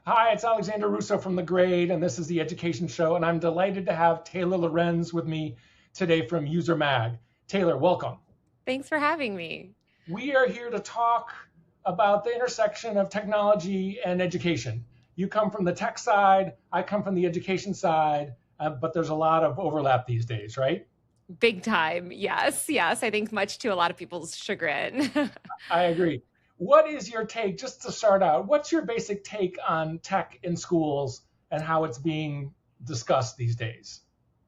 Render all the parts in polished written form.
Hi, it's Alexander Russo from The Grade, and this is the Education Show, and I'm delighted to have Taylor Lorenz with me today from User Mag. Taylor, welcome. Thanks for having me. We are here to talk about the intersection of technology and education. You come from the tech side, I come from the education side, but there's a lot of overlap these days, right? Big time. Yes, yes. I think much to a lot of people's chagrin. I agree. What is your take, just to start out, what's your basic take on tech in schools and how it's being discussed these days?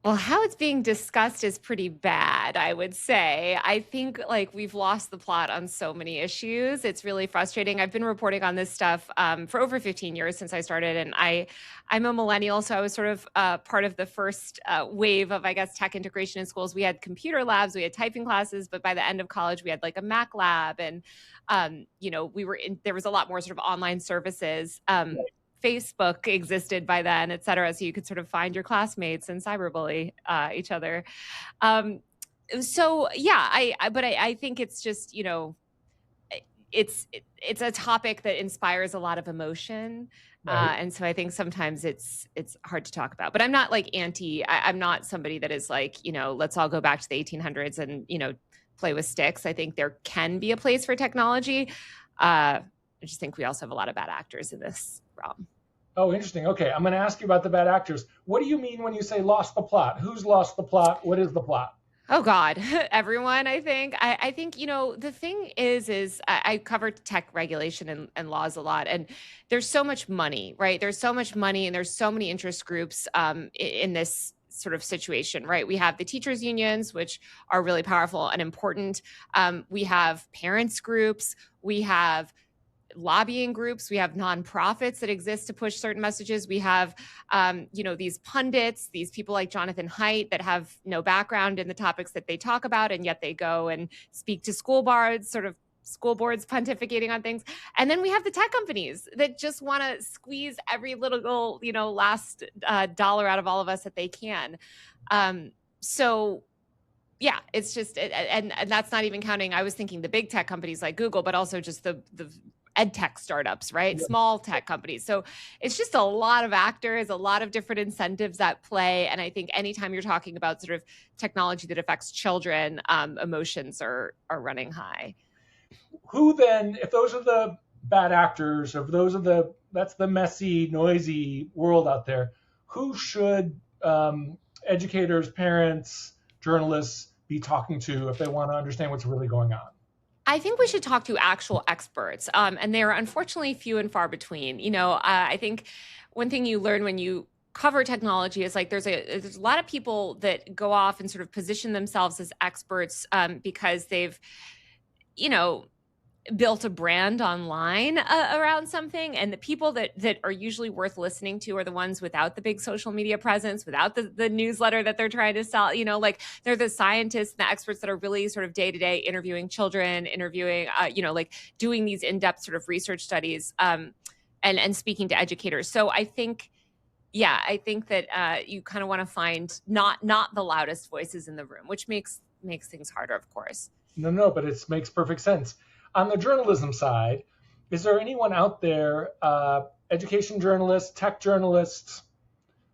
Well, how it's being discussed is pretty bad, I would say. I think we've lost the plot on so many issues. It's really frustrating. I've been reporting on this stuff for over 15 years since I started, and I'm a millennial, so I was sort of part of the first wave of, I guess, tech integration in schools. We had computer labs, we had typing classes, but by the end of college, we had like a Mac lab, and there was a lot more sort of online services. Facebook existed by then, et cetera. So you could sort of find your classmates and cyberbully each other. Um, so yeah, I think it's just, it's a topic that inspires a lot of emotion. Right. And so I think sometimes it's hard to talk about, but I'm not like I'm not somebody that is like, let's all go back to the 1800s and, play with sticks. I think there can be a place for technology. I just think we also have a lot of bad actors in this realm. Oh, interesting. Okay, I'm going to ask you about the bad actors. What do you mean when you say lost the plot? Who's lost the plot? What is the plot? Oh God, everyone. I think. I think the thing is I covered tech regulation and laws a lot, and there's so much money, right? There's so much money, and there's so many interest groups in this sort of situation, right? We have the teachers unions, which are really powerful and important. We have parents groups. We have lobbying groups. We have nonprofits that exist to push certain messages. We have, these pundits, these people like Jonathan Haidt that have no background in the topics that they talk about, and yet they go and speak to school boards, sort of school boards pontificating on things. And then we have the tech companies that just want to squeeze every little, last dollar out of all of us that they can. So yeah, it's just, and that's not even counting. I was thinking the big tech companies like Google, but also just the ed tech startups, right? Yeah. Small tech companies. So it's just a lot of actors, a lot of different incentives at play. And I think anytime you're talking about sort of technology that affects children, emotions are running high. Who then, if those are the bad actors, if those are that's the messy, noisy world out there, who should educators, parents, journalists be talking to if they want to understand what's really going on? I think we should talk to actual experts, and they are unfortunately few and far between. I think one thing you learn when you cover technology is like there's a lot of people that go off and sort of position themselves as experts because they've you know built a brand online around something, and the people that are usually worth listening to are the ones without the big social media presence, without the newsletter that they're trying to sell. Like they're the scientists and the experts that are really sort of day to day interviewing children, interviewing like doing these in-depth sort of research studies, and speaking to educators. So I think, yeah, I think that you kind of want to find not the loudest voices in the room, which makes things harder, of course. No, no, but it makes perfect sense. On the journalism side, is there anyone out there, education journalists, tech journalists,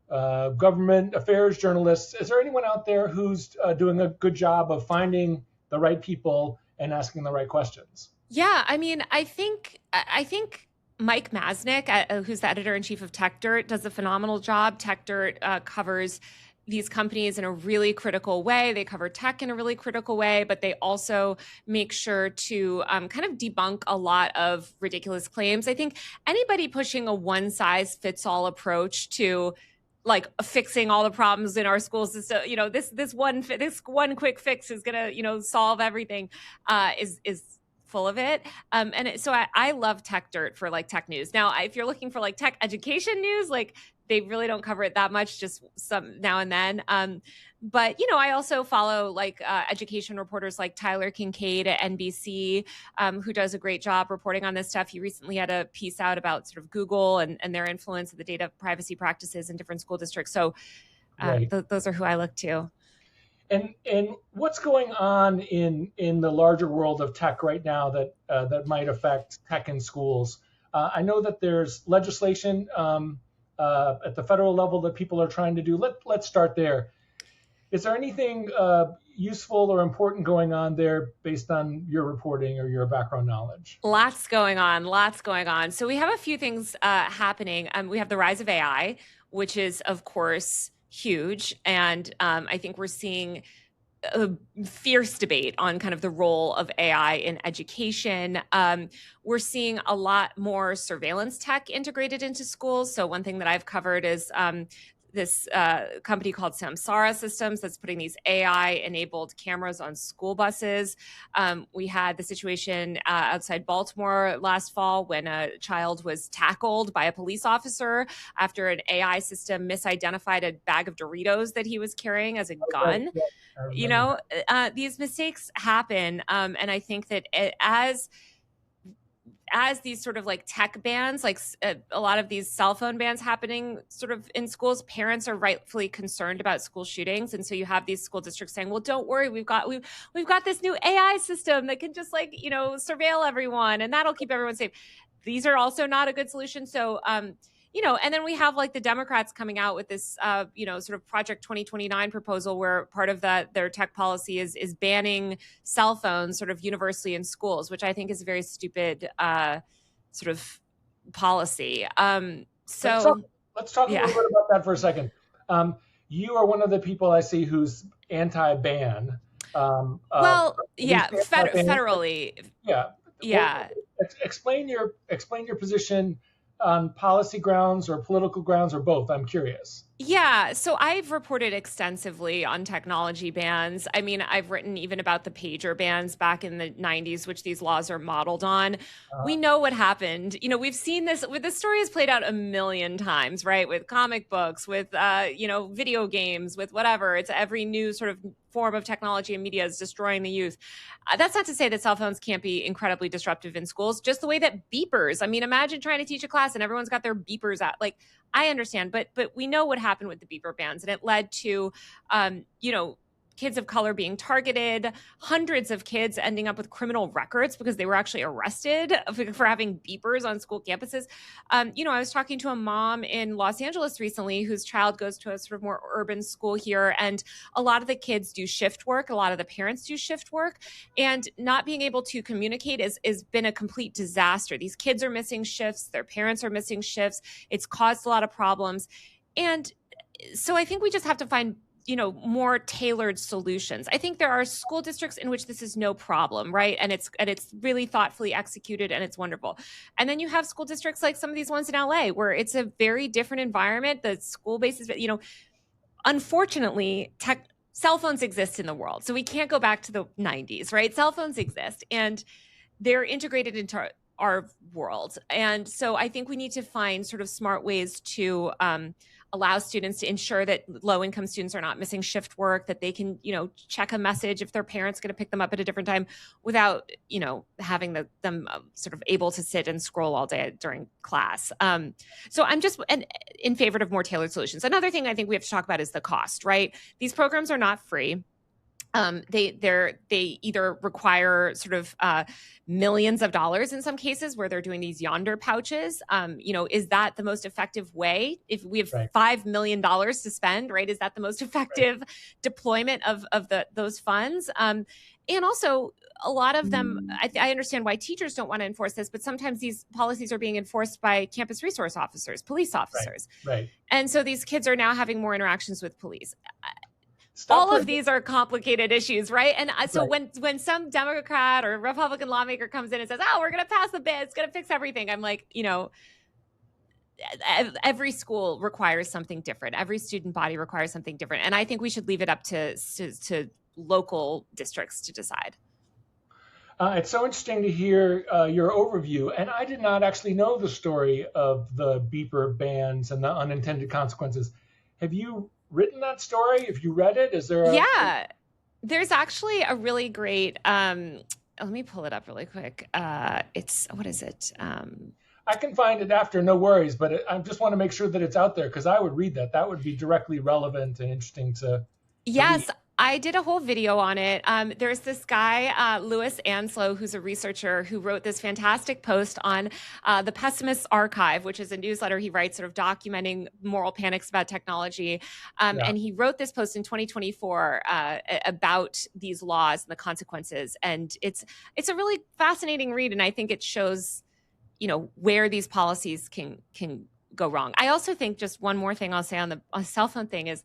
government affairs journalists, is there anyone out there who's doing a good job of finding the right people and asking the right questions? Yeah, I mean, I think Mike Masnick, who's the editor in chief of Tech Dirt, does a phenomenal job. Tech Dirt covers these companies in a really critical way. They cover tech in a really critical way, but they also make sure to kind of debunk a lot of ridiculous claims. I think anybody pushing a one size fits all approach to like fixing all the problems in our school system, this one quick fix is gonna solve everything, is full of it. So I love Tech Dirt for like tech news. Now, if you're looking for like tech education news, like they really don't cover it that much, just some now and then. But I also follow like education reporters like Tyler Kincaid at NBC, who does a great job reporting on this stuff. He recently had a piece out about sort of Google and their influence of the data privacy practices in different school districts. So Right. those are who I look to. And what's going on in the larger world of tech right now that might affect tech in schools? I know that there's legislation at the federal level that people are trying to do. Let's start there. Is there anything useful or important going on there based on your reporting or your background knowledge? Lots going on, lots going on. So we have a few things happening. We have the rise of AI, which is, of course, huge. And I think we're seeing a fierce debate on kind of the role of AI in education. We're seeing a lot more surveillance tech integrated into schools. So one thing that I've covered is this company called Samsara Systems that's putting these AI-enabled cameras on school buses. We had the situation outside Baltimore last fall when a child was tackled by a police officer after an AI system misidentified a bag of Doritos that he was carrying as a gun. These mistakes happen. And I think that as these sort of like tech bans, like a lot of these cell phone bans happening sort of in schools, parents are rightfully concerned about school shootings. And so you have these school districts saying, well, don't worry, we've got this new AI system that can just surveil everyone and that'll keep everyone safe. These are also not a good solution. So, and then we have like the Democrats coming out with this, sort of Project 2029 proposal where part of their tech policy is banning cell phones sort of universally in schools, which I think is a very stupid sort of policy. Let's talk a little bit about that for a second. You are one of the people I see who's anti-ban. Federally. Yeah. Explain your position on policy grounds or political grounds or both. I'm curious. Yeah, so I've reported extensively on technology bans. I mean, I've written even about the pager bans back in the 90s, which these laws are modeled on. We know what happened. We've seen this. This story has played out a million times, right? With comic books, with, video games, with whatever. It's every new sort of form of technology and media is destroying the youth. That's not to say that cell phones can't be incredibly disruptive in schools, just the way that beepers. I mean, imagine trying to teach a class and everyone's got their beepers out. Like, I understand, but we know what happened with the beeper bans, and it led to, kids of color being targeted, hundreds of kids ending up with criminal records because they were actually arrested for having beepers on school campuses. I was talking to a mom in Los Angeles recently whose child goes to a sort of more urban school here, and a lot of the kids do shift work. A lot of the parents do shift work, and not being able to communicate has been a complete disaster. These kids are missing shifts. Their parents are missing shifts. It's caused a lot of problems. And so I think we just have to find more tailored solutions. I think there are school districts in which this is no problem, right? And it's really thoughtfully executed and it's wonderful. And then you have school districts like some of these ones in LA where it's a very different environment. The school base is, unfortunately, cell phones exist in the world. So we can't go back to the 90s, right? Cell phones exist and they're integrated into our world. And so I think we need to find sort of smart ways to allow students to ensure that low-income students are not missing shift work, that they can, check a message if their parent's going to pick them up at a different time without, having them sort of able to sit and scroll all day during class. So I'm just in favor of more tailored solutions. Another thing I think we have to talk about is the cost, right? These programs are not free. They either require sort of millions of dollars in some cases where they're doing these yonder pouches. Is that the most effective way? If we have $5 million to spend, right? Is that the most effective deployment of those funds? And also, a lot of them, I understand why teachers don't want to enforce this, but sometimes these policies are being enforced by campus resource officers, police officers. Right. And so these kids are now having more interactions with police. All of these are complicated issues, right? And so when some Democrat or Republican lawmaker comes in and says, oh, we're going to pass the bill, it's going to fix everything. I'm like, every school requires something different. Every student body requires something different. And I think we should leave it up to local districts to decide. It's so interesting to hear your overview. And I did not actually know the story of the beeper bans and the unintended consequences. Have you written that story? Have you read it? Is there there's actually a really great let me pull it up really quick. What is it? I can find it after, no worries, but I just want to make sure that it's out there because I would read that. That would be directly relevant and interesting to Yes, read. I did a whole video on it. There's this guy, Louis Anslow, who's a researcher who wrote this fantastic post on the Pessimist's Archive, which is a newsletter he writes sort of documenting moral panics about technology. Yeah. And he wrote this post in 2024 about these laws and the consequences. And it's a really fascinating read. And I think it shows, where these policies can go wrong. I also think, just one more thing I'll say on the cell phone thing is,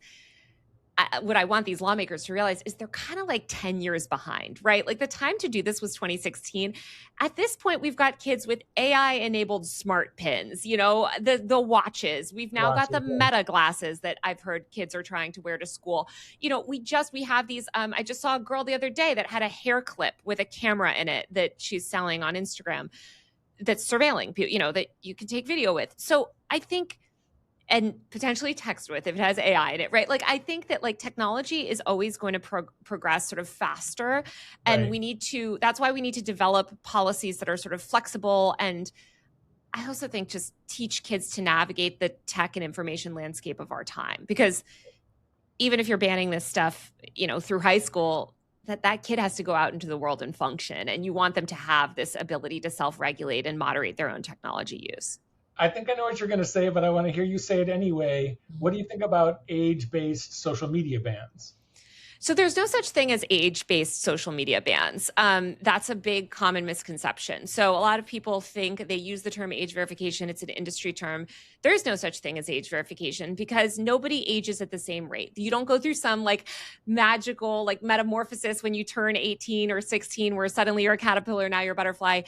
what I want these lawmakers to realize is they're kind of like 10 years behind, right? Like, the time to do this was 2016. At this point, we've got kids with AI enabled smart pins, the watches. We've now got the Meta glasses that I've heard kids are trying to wear to school. We have these, I just saw a girl the other day that had a hair clip with a camera in it that she's selling on Instagram that's surveilling, that you can take video with. So I think, and potentially text with if it has AI in it, right? Like, I think that technology is always going to progress sort of faster. And Right. that's why we need to develop policies that are sort of flexible. And I also think just teach kids to navigate the tech and information landscape of our time. Because even if you're banning this stuff, through high school, that kid has to go out into the world and function. And you want them to have this ability to self-regulate and moderate their own technology use. I think I know what you're going to say, but I want to hear you say it anyway. What do you think about age-based social media bans? So there's no such thing as age-based social media bans. That's a big common misconception. So a lot of people think, they use the term age verification. It's an industry term. There's no such thing as age verification because nobody ages at the same rate. You don't go through some magical metamorphosis when you turn 18 or 16 where suddenly you're a caterpillar, now you're a butterfly.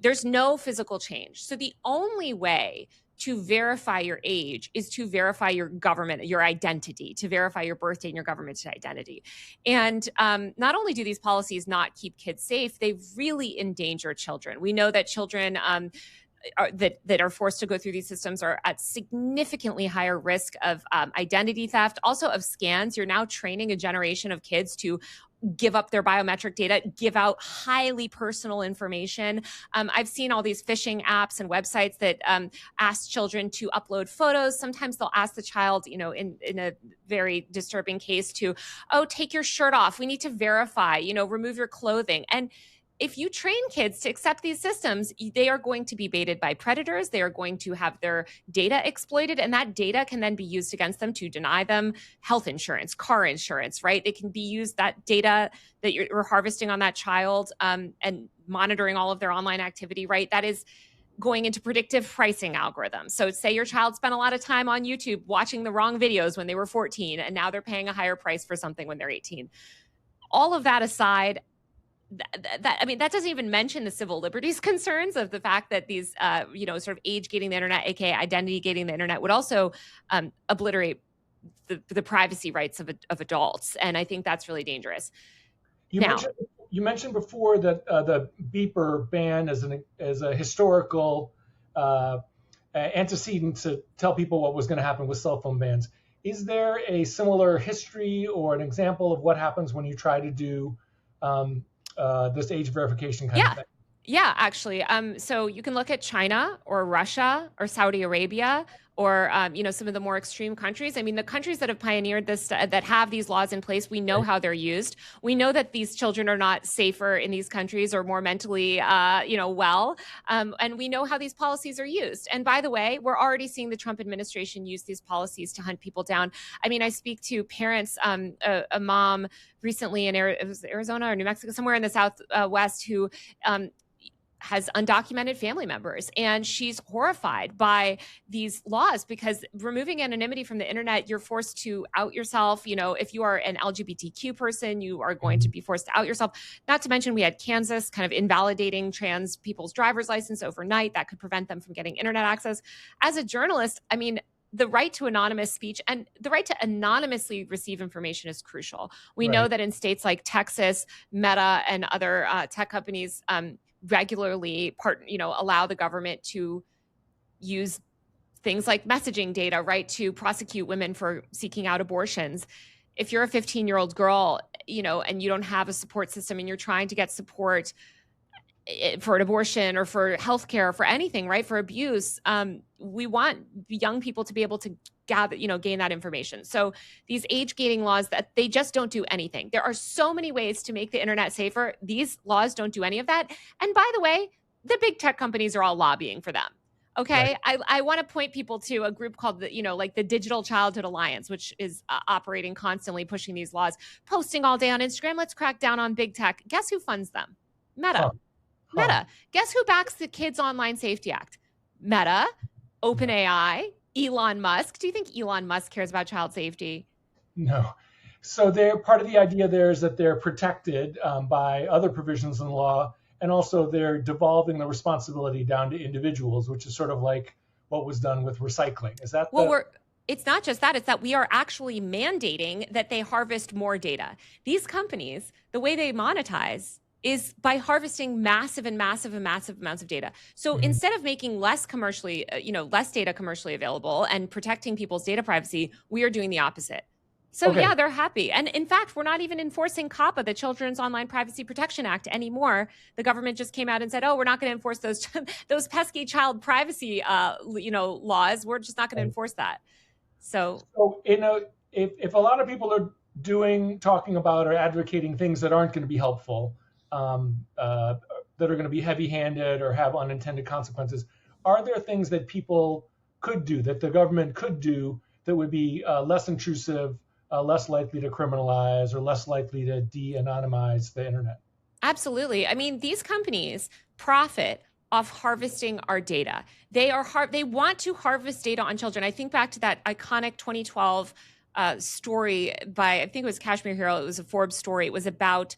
There's no physical change. So the only way to verify your age is to verify your identity, to verify your birth date and your government identity. And not only do these policies not keep kids safe, they really endanger children. We know that children that are forced to go through these systems are at significantly higher risk of identity theft, also of scans. You're now training a generation of kids to give up their biometric data, give out highly personal information. I've seen all these phishing apps and websites that ask children to upload photos. Sometimes they'll ask the child, in a very disturbing case to, take your shirt off. We need to verify, remove your clothing. And if you train kids to accept these systems, they are going to be baited by predators. They are going to have their data exploited, and that data can then be used against them to deny them health insurance, car insurance, right? They can be used, that data that you're harvesting on that child and monitoring all of their online activity, right? That is going into predictive pricing algorithms. So say your child spent a lot of time on YouTube watching the wrong videos when they were 14, and now they're paying a higher price for something when they're 18. All of that aside, that doesn't even mention the civil liberties concerns of the fact that these, sort of age gating the internet, aka identity gating the internet, would also obliterate the privacy rights of adults, and I think that's really dangerous. You mentioned before that the beeper ban is a historical antecedent to tell people what was going to happen with cell phone bans. Is there a similar history or an example of what happens when you try to do this age verification kind of thing? Yeah, actually. So you can look at China or Russia or Saudi Arabia or, some of the more extreme countries. I mean, the countries that have pioneered this, that have these laws in place, we know how they're used. We know that these children are not safer in these countries or more mentally, well. And we know how these policies are used. And by the way, we're already seeing the Trump administration use these policies to hunt people down. I mean, I speak to parents, a mom recently in Arizona or New Mexico, somewhere in the Southwest, who has undocumented family members, and she's horrified by these laws because removing anonymity from the internet, you're forced to out yourself. If you are an LGBTQ person, you are going to be forced to out yourself. Not to mention, we had Kansas kind of invalidating trans people's driver's license overnight. That could prevent them from getting internet access. As a journalist, I mean, the right to anonymous speech and the right to anonymously receive information is crucial. We know that in states like Texas, Meta and other tech companies regularly allow the government to use things like messaging data, right, to prosecute women for seeking out abortions. If you're a 15-year-old girl, and you don't have a support system and you're trying to get support, for an abortion or for healthcare, for anything, right? For abuse, we want young people to be able to gather, gain that information. So these age gating laws, that they just don't do anything. There are so many ways to make the internet safer. These laws don't do any of that. And by the way, the big tech companies are all lobbying for them. Right. Okay. I want to point people to a group called the Digital Childhood Alliance, which is operating constantly, pushing these laws, posting all day on Instagram. Let's crack down on big tech. Guess who funds them? Meta. Huh. Huh. Meta. Guess who backs the Kids Online Safety Act? Meta, OpenAI, Elon Musk. Do you think Elon Musk cares about child safety? No. So they're part of the idea there is that they're protected by other provisions in the law, and also they're devolving the responsibility down to individuals, which is sort of like what was done with recycling. Is that It's not just that, it's that we are actually mandating that they harvest more data. These companies, the way they monetize is by harvesting massive and massive and massive amounts of data. So instead of making less data commercially available and protecting people's data privacy, we are doing the opposite. So yeah, they're happy. And in fact, we're not even enforcing COPPA, the Children's Online Privacy Protection Act, anymore. The government just came out and said, we're not going to enforce those pesky child privacy laws. We're just not going to enforce that. So if a lot of people are talking about or advocating things that aren't going to be helpful, that are going to be heavy-handed or have unintended consequences, are there things that people could do, that the government could do, that would be less intrusive, less likely to criminalize, or less likely to de-anonymize the internet? Absolutely. I mean, these companies profit off harvesting our data. They want to harvest data on children. I think back to that iconic 2012 story by, I think it was Kashmir Hero. It was a Forbes story. It was about,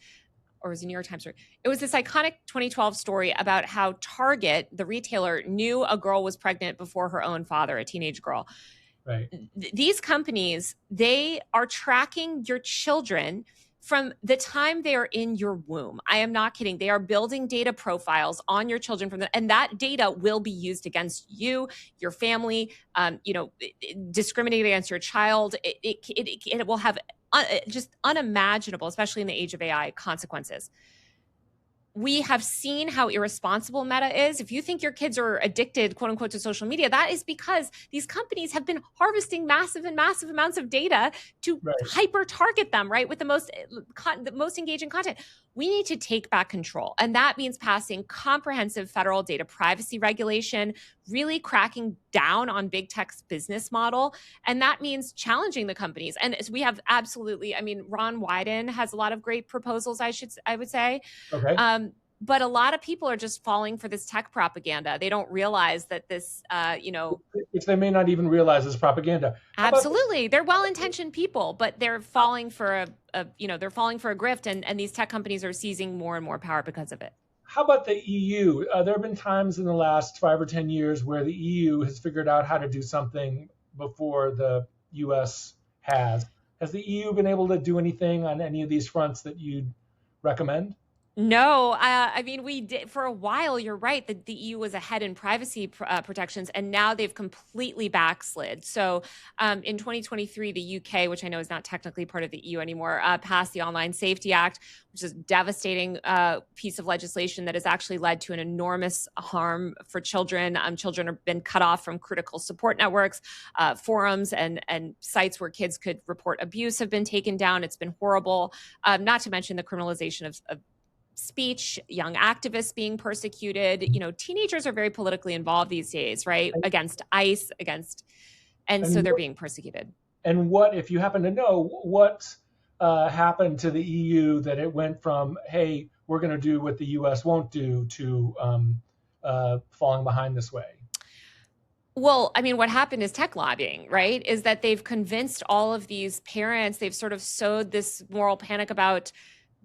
or it was a New York Times story. It was this iconic 2012 story about how Target, the retailer, knew a girl was pregnant before her own father, a teenage girl. Right. These companies, they are tracking your children from the time they are in your womb. I am not kidding. They are building data profiles on your children and that data will be used against you, your family, discriminating against your child. It will have just unimaginable, especially in the age of AI, consequences. We have seen how irresponsible Meta is. If you think your kids are addicted, quote unquote, to social media, that is because these companies have been harvesting massive and massive amounts of data to hyper target them, right? With the most engaging content. We need to take back control. And that means passing comprehensive federal data privacy regulation, really cracking down on big tech's business model. And that means challenging the companies. And we have Ron Wyden has a lot of great proposals, I would say. Okay. But a lot of people are just falling for this tech propaganda. They don't realize that this, Which they may not even realize is propaganda. Absolutely. They're well-intentioned people, but they're falling for they're falling for a grift, and these tech companies are seizing more and more power because of it. How about the EU? There have been times in the last 5 or 10 years where the EU has figured out how to do something before the US has. Has the EU been able to do anything on any of these fronts that you'd recommend? No, we did for a while. You're right that the EU was ahead in privacy protections, and now they've completely backslid. So in 2023, the UK, which I know is not technically part of the EU anymore, passed the Online Safety Act, which is a devastating piece of legislation that has actually led to an enormous harm for children. Children have been cut off from critical support networks, forums, and sites where kids could report abuse have been taken down. It's been horrible, not to mention the criminalization of speech, young activists being persecuted. Teenagers are very politically involved these days, right? Against ICE, and so they're being persecuted. And what, if you happen to know, what happened to the EU that it went from, hey, we're going to do what the US won't do, to falling behind this way? Well, what happened is tech lobbying, right? Is that they've convinced all of these parents, they've sort of sowed this moral panic about,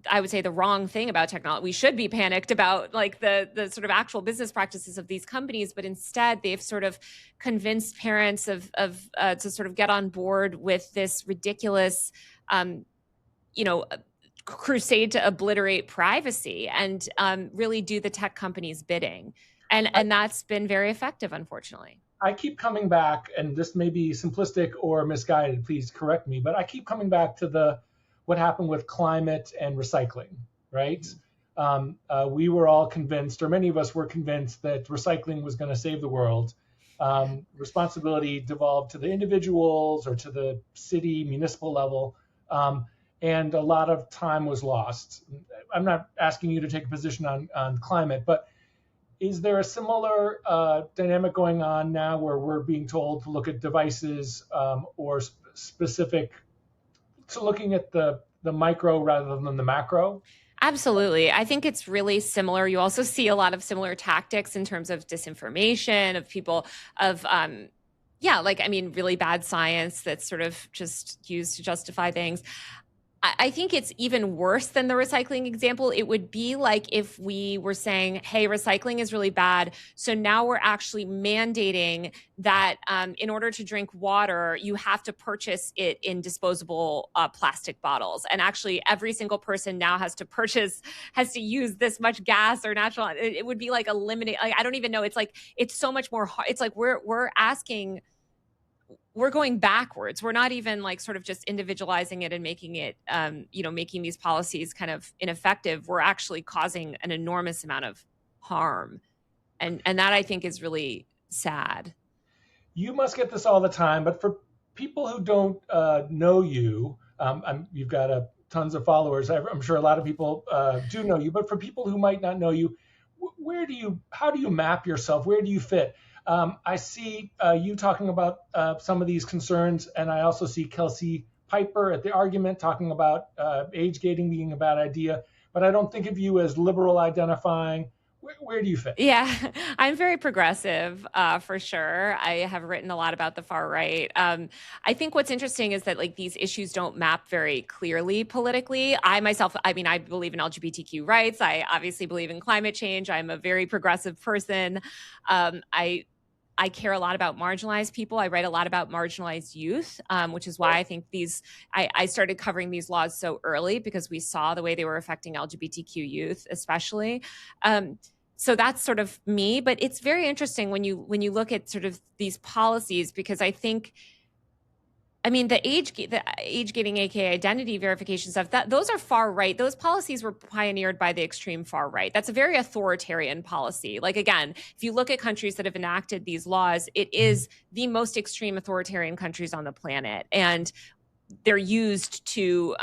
I would say, the wrong thing about technology. We should be panicked about like the sort of actual business practices of these companies, but instead they've sort of convinced parents to sort of get on board with this ridiculous, crusade to obliterate privacy and really do the tech companies' bidding, and that's been very effective, unfortunately. I keep coming back, and this may be simplistic or misguided, please correct me, but I keep coming back to what happened with climate and recycling, right? we were all convinced, or many of us were convinced, that recycling was going to save the world. Responsibility devolved to the individuals or to the city, municipal level, and a lot of time was lost. I'm not asking you to take a position on climate, but is there a similar dynamic going on now where we're being told to look at devices or specific, to looking at the micro rather than the macro? Absolutely. I think it's really similar. You also see a lot of similar tactics in terms of disinformation, of people, of, yeah, like, I mean, really bad science that's sort of just used to justify things. I think it's even worse than the recycling example. It would be like if we were saying, hey, recycling is really bad. So now we're actually mandating that in order to drink water, you have to purchase it in disposable plastic bottles. And actually, every single person now has to use this much gas or natural. It would be like eliminate. Like, I don't even know. It's like, it's so much more hard. It's like we're asking, we're going backwards. We're not even like sort of just individualizing it and making it, making these policies kind of ineffective. We're actually causing an enormous amount of harm. And that I think is really sad. You must get this all the time, but for people who don't know you, you've got tons of followers. I'm sure a lot of people do know you, but for people who might not know you, how do you map yourself? Where do you fit? I see you talking about some of these concerns, and I also see Kelsey Piper at the argument talking about age gating being a bad idea, but I don't think of you as liberal identifying. Where do you fit? Yeah, I'm very progressive for sure. I have written a lot about the far right. I think what's interesting is that like these issues don't map very clearly politically. I myself, I mean, I believe in LGBTQ rights. I obviously believe in climate change. I'm a very progressive person. I care a lot about marginalized people. I write a lot about marginalized youth, which is why I think I started covering these laws so early because we saw the way they were affecting LGBTQ youth, especially. So that's sort of me, but it's very interesting when you look at sort of these policies, because I think, I mean, the age gating, aka identity verification stuff, those are far right. Those policies were pioneered by the extreme far right. That's a very authoritarian policy. Like, again, if you look at countries that have enacted these laws, it is the most extreme authoritarian countries on the planet, and they're used to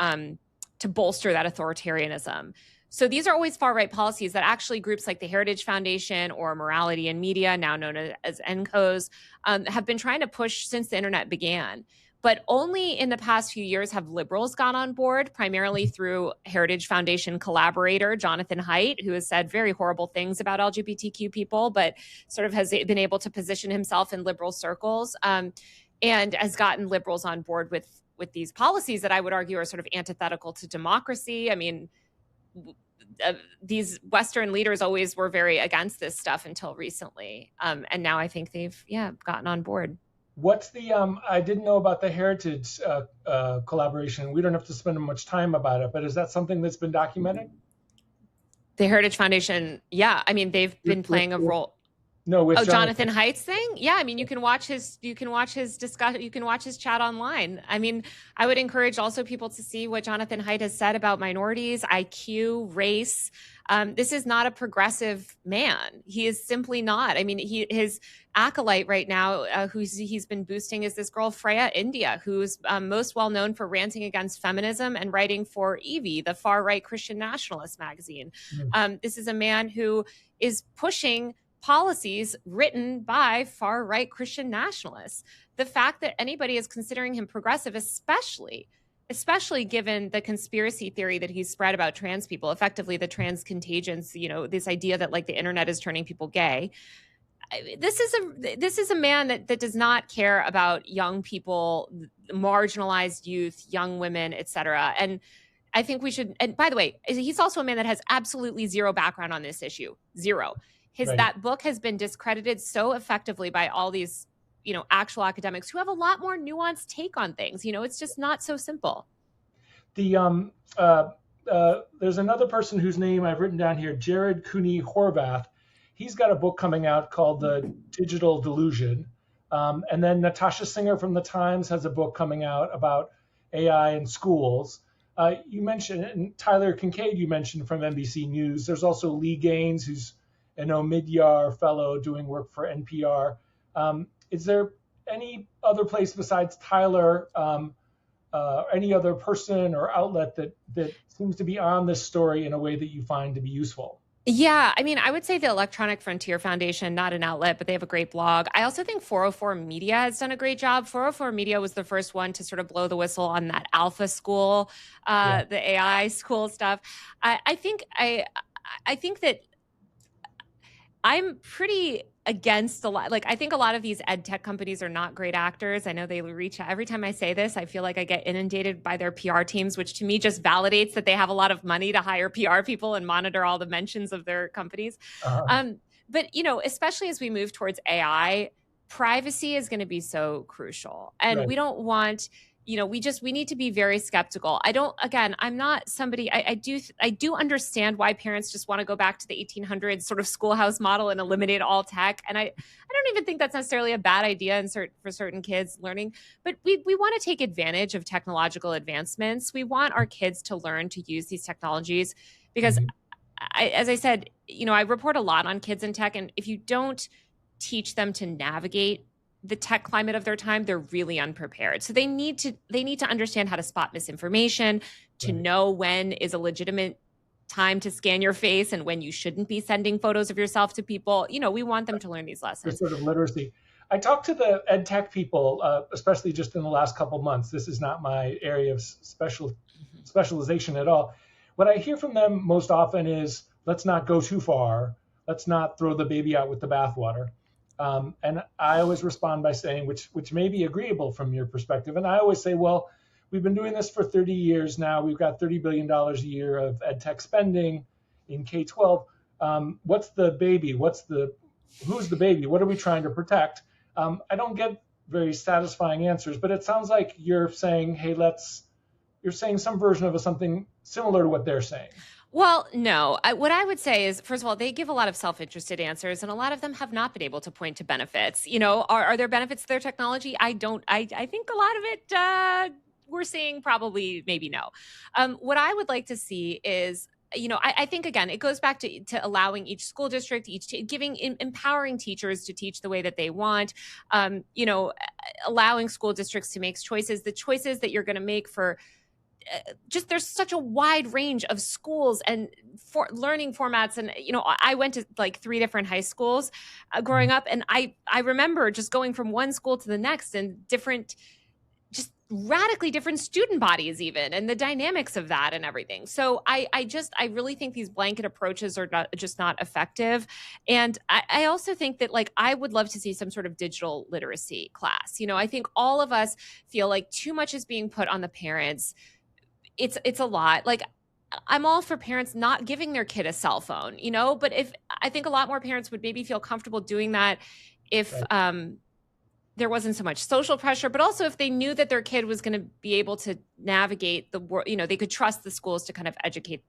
bolster that authoritarianism. So these are always far right policies that actually groups like the Heritage Foundation or Morality in Media, now known as NCOS, have been trying to push since the internet began. But only in the past few years have liberals gone on board, primarily through Heritage Foundation collaborator Jonathan Haidt, who has said very horrible things about LGBTQ people, but sort of has been able to position himself in liberal circles, and has gotten liberals on board with these policies that I would argue are sort of antithetical to democracy. I mean, these Western leaders always were very against this stuff until recently. And now I think they've, gotten on board. What's the, I didn't know about the Heritage collaboration. We don't have to spend much time about it, but is that something that's been documented? The Heritage Foundation, yeah. I mean, they've been playing a role. No, with Jonathan Haidt's thing? Yeah, I mean, you can watch his discussion, you can watch his chat online. I mean, I would encourage also people to see what Jonathan Haidt has said about minorities, IQ, race. This is not a progressive man. He is simply not. I mean, his acolyte right now, who he's been boosting, is this girl Freya India, who's most well known for ranting against feminism and writing for Evie, the far right Christian nationalist magazine. This is a man who is pushing policies written by far right Christian nationalists. The fact that anybody is considering him progressive, especially given the conspiracy theory that he's spread about trans people, effectively the trans contagions, this idea that like the internet is turning people gay. This is a man that does not care about young people, marginalized youth, young women, etc. And I think we should, and by the way, he's also a man that has absolutely zero background on this issue. Zero. That book has been discredited so effectively by all these, actual academics who have a lot more nuanced take on things. It's just not so simple. There's another person whose name I've written down here, Jared Cooney Horvath. He's got a book coming out called The Digital Delusion. And then Natasha Singer from The Times has a book coming out about AI in schools. You mentioned, and Tyler Kincaid, you mentioned from NBC News. There's also Lee Gaines, who's an Omidyar fellow doing work for NPR. Is there any other place besides Tyler, any other person or outlet that seems to be on this story in a way that you find to be useful? Yeah, I mean, I would say the Electronic Frontier Foundation, not an outlet, but they have a great blog. I also think 404 Media has done a great job. 404 Media was the first one to sort of blow the whistle on that alpha school, Yeah. the AI school stuff. I think that I'm pretty against a lot. Like, I think a lot of these ed tech companies are not great actors. I know they reach out. Every time I say this, I feel like I get inundated by their PR teams, which to me just validates that they have a lot of money to hire PR people and monitor all the mentions of their companies. Uh, But, especially as we move towards AI, privacy is going to be so crucial. And we right. don't want, we need to be very skeptical. Again, I'm not somebody, I do understand why parents just want to go back to the 1800s sort of schoolhouse model and eliminate all tech. And I don't even think that's necessarily a bad idea for certain kids learning, but we want to take advantage of technological advancements. We want our kids to learn to use these technologies because Mhm. as I said, I report a lot on kids in tech, and if you don't teach them to navigate the tech climate of their time, they're really unprepared. So they need to understand how to spot misinformation, to Right. know when is a legitimate time to scan your face and when you shouldn't be sending photos of yourself to people. We want them to learn these This lessons. sort of literacy. I talked to the ed tech people, especially just in the last couple months. This is not my area of specialization at all. What I hear from them most often is, let's not go too far. Let's not throw the baby out with the bathwater. And I always respond by saying, which may be agreeable from your perspective. And I always say, well, we've been doing this for 30 years now. We've got $30 billion a year of ed tech spending in K-12. What's the baby? Who's the baby? What are we trying to protect? I don't get very satisfying answers, but it sounds like you're saying, hey, you're saying some version of something similar to what they're saying. Well, no. What I would say is, first of all, they give a lot of self-interested answers, and a lot of them have not been able to point to benefits. Are there benefits to their technology? I don't. I think a lot of it we're seeing probably maybe no. What I would like to see is. I think again, it goes back to allowing each school district, empowering teachers to teach the way that they want. Allowing school districts to make choices. The choices that you're going to make for just there's such a wide range of schools and for learning formats. And I went to like 3 different high schools growing up, and I remember just going from one school to the next and different, just radically different student bodies even, and the dynamics of that and everything. So I really think these blanket approaches are not effective. And I also think that, like, I would love to see some sort of digital literacy class. I think all of us feel like too much is being put on the parents. It's a lot. Like, I'm all for parents not giving their kid a cell phone, but if I think a lot more parents would maybe feel comfortable doing that if Right. there wasn't so much social pressure, but also if they knew that their kid was going to be able to navigate the world, they could trust the schools to kind of educate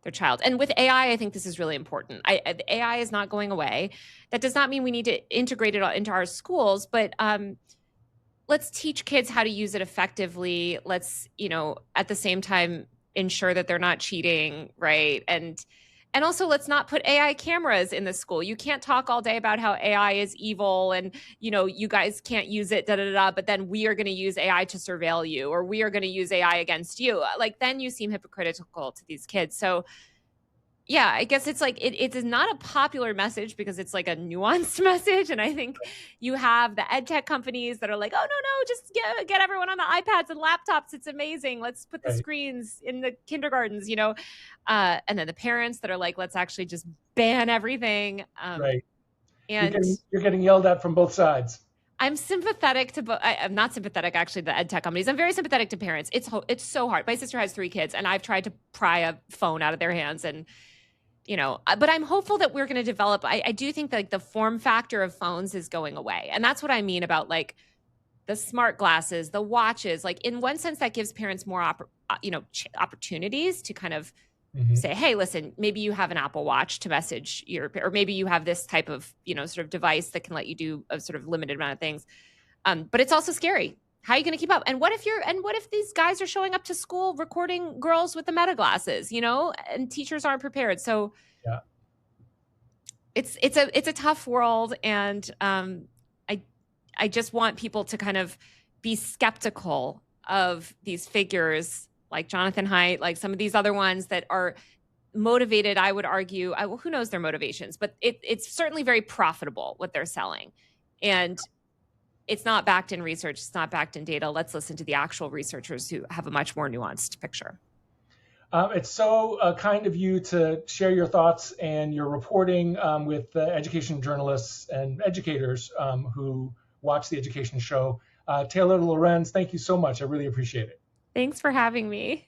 their child. And with AI, I think this is really important. The AI is not going away. That does not mean we need to integrate it into our schools, but let's teach kids how to use it effectively. Let's, at the same time, ensure that they're not cheating, right? And also, let's not put AI cameras in the school. You can't talk all day about how AI is evil and, you guys can't use it, da da da, but then we are going to use AI to surveil you, or we are going to use AI against you. Like, then you seem hypocritical to these kids. So yeah, I guess it's like it is not a popular message because it's like a nuanced message. And I think you have the ed tech companies that are like, oh, no, just get everyone on the iPads and laptops. It's amazing. Let's put the Right. screens in the kindergartens, and then the parents that are like, let's actually just ban everything. Right. And You're getting yelled at from both sides. I'm sympathetic to I'm not sympathetic actually to the ed tech companies. I'm very sympathetic to parents. It's so hard. My sister has 3 kids, and I've tried to pry a phone out of their hands, and but I'm hopeful that we're going to develop. I do think that, like, the form factor of phones is going away. And that's what I mean about, like, the smart glasses, the watches. Like, in one sense, that gives parents more, opportunities to kind of Hmm. say, hey, listen, maybe you have an Apple Watch to message or maybe you have this type of, sort of device that can let you do a sort of limited amount of things. But it's also scary. How are you going to keep up? And what if these guys are showing up to school recording girls with the meta glasses, and teachers aren't prepared? So Yeah. it's a tough world, and I just want people to kind of be skeptical of these figures like Jonathan Haidt, like some of these other ones that are motivated. I would argue, who knows their motivations, but it's certainly very profitable what they're selling, and it's not backed in research. It's not backed in data. Let's listen to the actual researchers who have a much more nuanced picture. It's so kind of you to share your thoughts and your reporting with education journalists and educators who watch the education show. Taylor Lorenz, thank you so much. I really appreciate it. Thanks for having me.